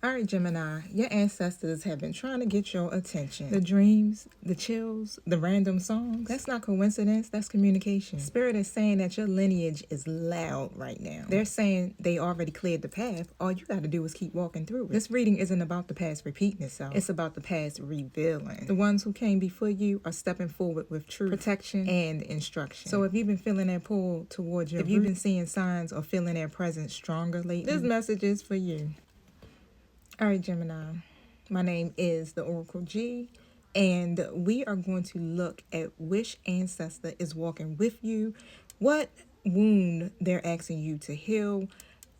All right, Gemini, your ancestors have been trying to get your attention. The dreams, the chills, the random songs, that's not coincidence, that's communication. Spirit is saying that your lineage is loud right now. They're saying they already cleared the path. All you got to do is keep walking through it. This reading isn't about the past repeating itself. It's about the past revealing. The ones who came before you are stepping forward with truth, protection, and instruction. So if you've been feeling that pull towards your you've been seeing signs or feeling their presence stronger lately, this message is for you. All right, Gemini, my name is the Oracle G, and we are going to look at which ancestor is walking with you, what wound they're asking you to heal,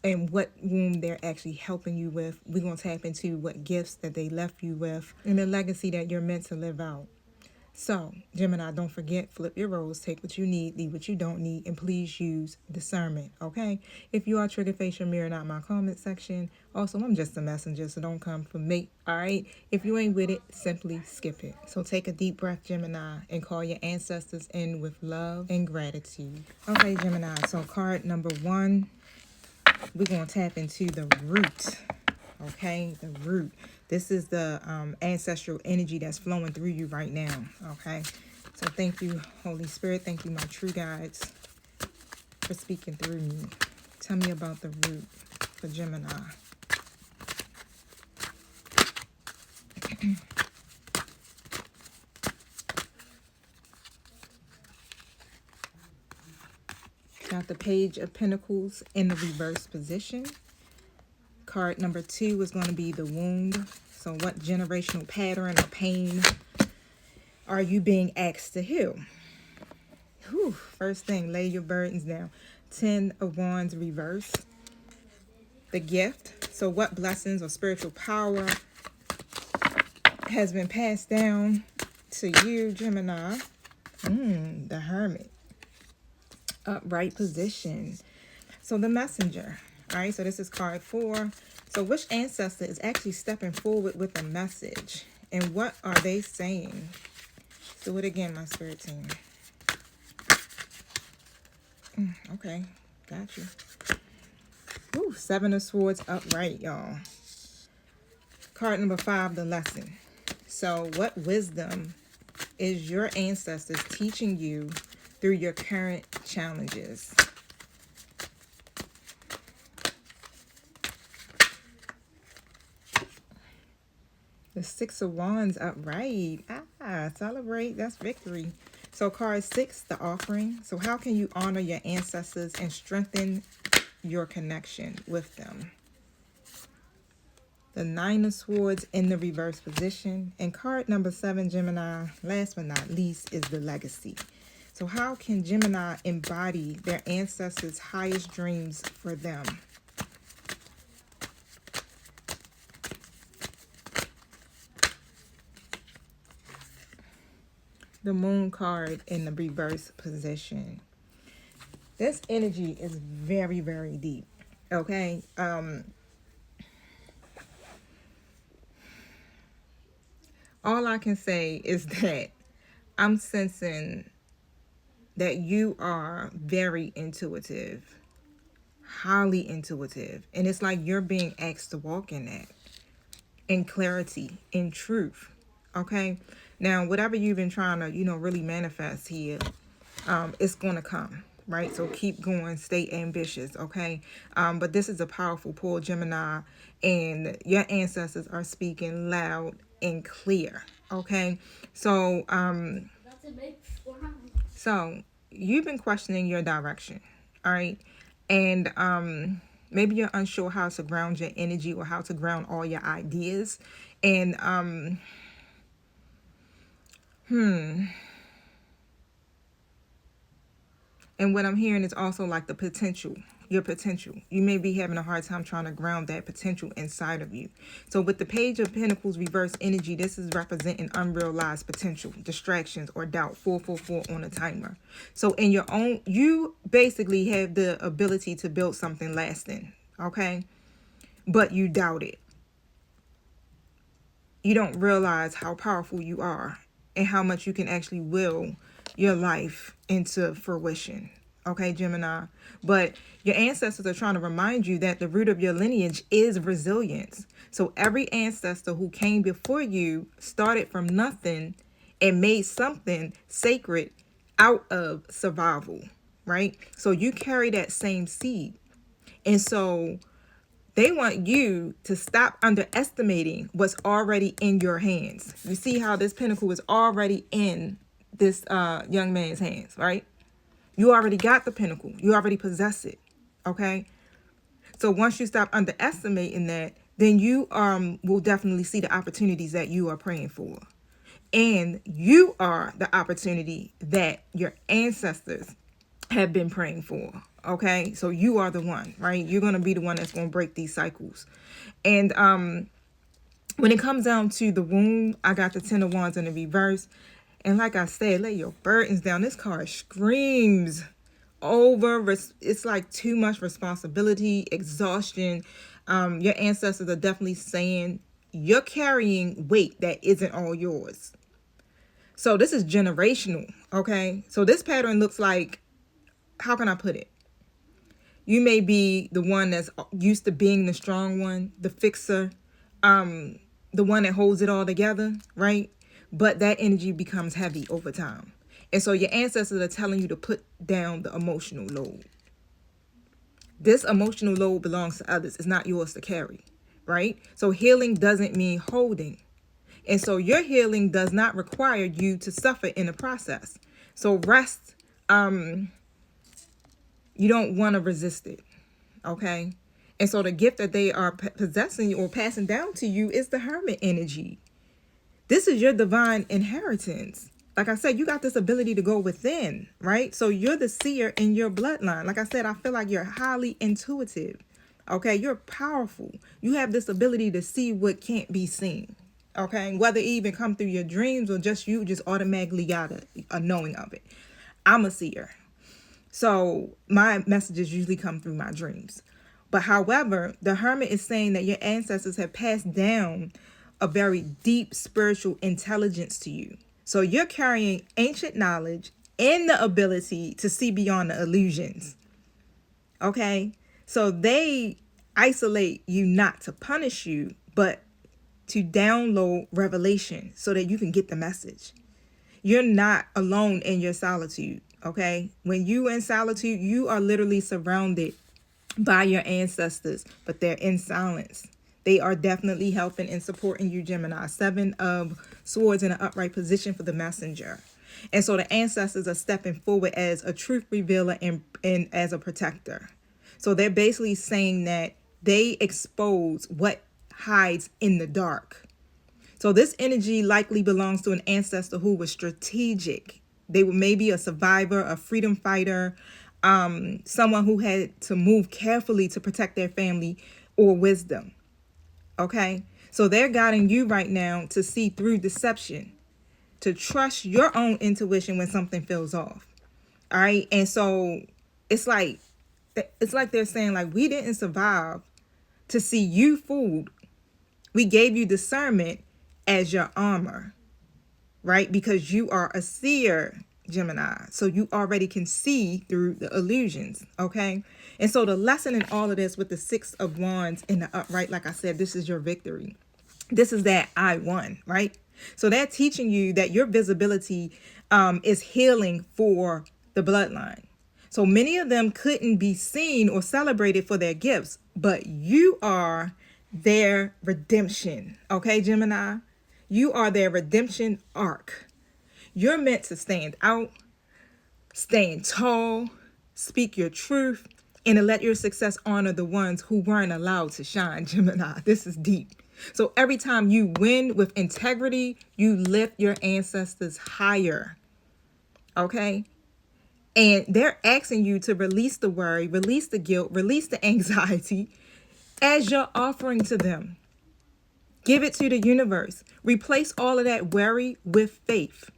and what wound they're actually helping you with. We're going to tap into what gifts that they left you with and the legacy that you're meant to live out. So, Gemini, don't forget, flip your roles, take what you need, leave what you don't need, and please use discernment, okay? If you are triggered, face your mirror, not my comment section. Also, I'm just a messenger, so don't come for me, all right? If you ain't with it, simply skip it. So take a deep breath, Gemini, and call your ancestors in with love and gratitude. Okay, Gemini, so card number 1, we're going to tap into the root. Okay, the root. This is the ancestral energy that's flowing through you right now. Okay, so thank you, Holy Spirit. Thank you, my true guides, for speaking through me. Tell me about the root for Gemini. Got the Page of Pentacles in the reverse position. Card number 2 is going to be the wound. So what generational pattern or pain are you being asked to heal? Whew. First thing, lay your burdens down. 10 of Wands reverse. The gift. So what blessings or spiritual power has been passed down to you, Gemini? The Hermit. Upright position. So the Messenger. All right, so this is card 4. So which ancestor is actually stepping forward with a message? And what are they saying? Do it again, my spirit team. Okay, got you. Ooh, 7 of Swords upright, y'all. Card number 5, the lesson. So what wisdom is your ancestors teaching you through your current challenges? The 6 of Wands upright. Celebrate. That's victory. So card 6, the offering. So how can you honor your ancestors and strengthen your connection with them? The 9 of Swords in the reverse position. And card number 7, Gemini, last but not least, is the legacy. So how can Gemini embody their ancestors' highest dreams for them? The Moon card in the reverse position. This energy is very, very deep. Okay. All I can say is that I'm sensing that you are very intuitive, highly intuitive. And it's like you're being asked to walk in that, in clarity, in truth. Okay. Now, whatever you've been trying to, really manifest here, it's going to come, right? So keep going, stay ambitious, okay? But this is a powerful pull, Gemini, and your ancestors are speaking loud and clear, okay? So, so you've been questioning your direction, all right? And maybe you're unsure how to ground your energy or how to ground all your ideas. And and what I'm hearing is also like the potential, your potential. You may be having a hard time trying to ground that potential inside of you. So with the Page of Pentacles reverse energy, this is representing unrealized potential, distractions, or doubt. 444 on a timer. So in your own, you basically have the ability to build something lasting, okay? But you doubt it. You don't realize how powerful you are and how much you can actually will your life into fruition. Okay, Gemini. But your ancestors are trying to remind you that the root of your lineage is resilience. So every ancestor who came before you started from nothing and made something sacred out of survival, right? So you carry that same seed. And so they want you to stop underestimating what's already in your hands. You see how this pentacle is already in this young man's hands, right? You already got the pinnacle. You already possess it. Okay. So once you stop underestimating that, then you will definitely see the opportunities that you are praying for. And you are the opportunity that your ancestors have been praying for. Okay. So you are the one, right? You're going to be the one that's going to break these cycles. And when it comes down to the womb, I got the 10 of Wands in the reverse. And like I said, lay your burdens down. This card screams it's like too much responsibility, exhaustion. Your ancestors are definitely saying you're carrying weight that isn't all yours. So this is generational. Okay. So this pattern looks like, how can I put it? You may be the one that's used to being the strong one, the fixer, the one that holds it all together, right? But that energy becomes heavy over time. And so your ancestors are telling you to put down the emotional load. This emotional load belongs to others. It's not yours to carry, right? So healing doesn't mean holding. And so your healing does not require you to suffer in the process. So rest, you don't want to resist it, okay? And so the gift that they are possessing or passing down to you is the hermit energy. This is your divine inheritance. Like I said, you got this ability to go within, right? So you're the seer in your bloodline. Like I said, I feel like you're highly intuitive. Okay, you're powerful. You have this ability to see what can't be seen. Okay, whether it even come through your dreams or just you just automatically got a knowing of it. I'm a seer. So my messages usually come through my dreams. But however, the hermit is saying that your ancestors have passed down a very deep spiritual intelligence to you. So you're carrying ancient knowledge and the ability to see beyond the illusions. Okay? So they isolate you not to punish you, but to download revelation so that you can get the message. You're not alone in your solitude. Okay? When you in solitude, you are literally surrounded by your ancestors, but they're in silence. They are definitely helping and supporting you, Gemini. 7 of Swords in an upright position for the messenger. And so the ancestors are stepping forward as a truth revealer and as a protector. So they're basically saying that they expose what hides in the dark. So this energy likely belongs to an ancestor who was strategic. They were maybe a survivor, a freedom fighter, someone who had to move carefully to protect their family or wisdom. Okay, so they're guiding you right now to see through deception, to trust your own intuition when something feels off. All right, and so it's like they're saying, like, we didn't survive to see you fooled. We gave you discernment as your armor, right? Because you are a seer, Gemini. So you already can see through the illusions, okay? And so the lesson in all of this with the 6 of Wands in the upright, like I said, this is your victory. This is that I won, right? So they're teaching you that your visibility is healing for the bloodline. So many of them couldn't be seen or celebrated for their gifts, but you are their redemption, okay, Gemini? You are their redemption arc. You're meant to stand out, stand tall, speak your truth, and to let your success honor the ones who weren't allowed to shine, Gemini. This is deep. So every time you win with integrity, you lift your ancestors higher. Okay? And they're asking you to release the worry, release the guilt, release the anxiety as you're offering to them. Give it to the universe. Replace all of that worry with faith.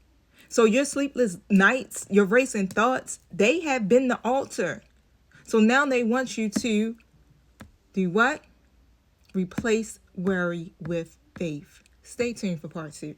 So your sleepless nights, your racing thoughts, they have been the altar. So now they want you to do what? Replace worry with faith. Stay tuned for part 2.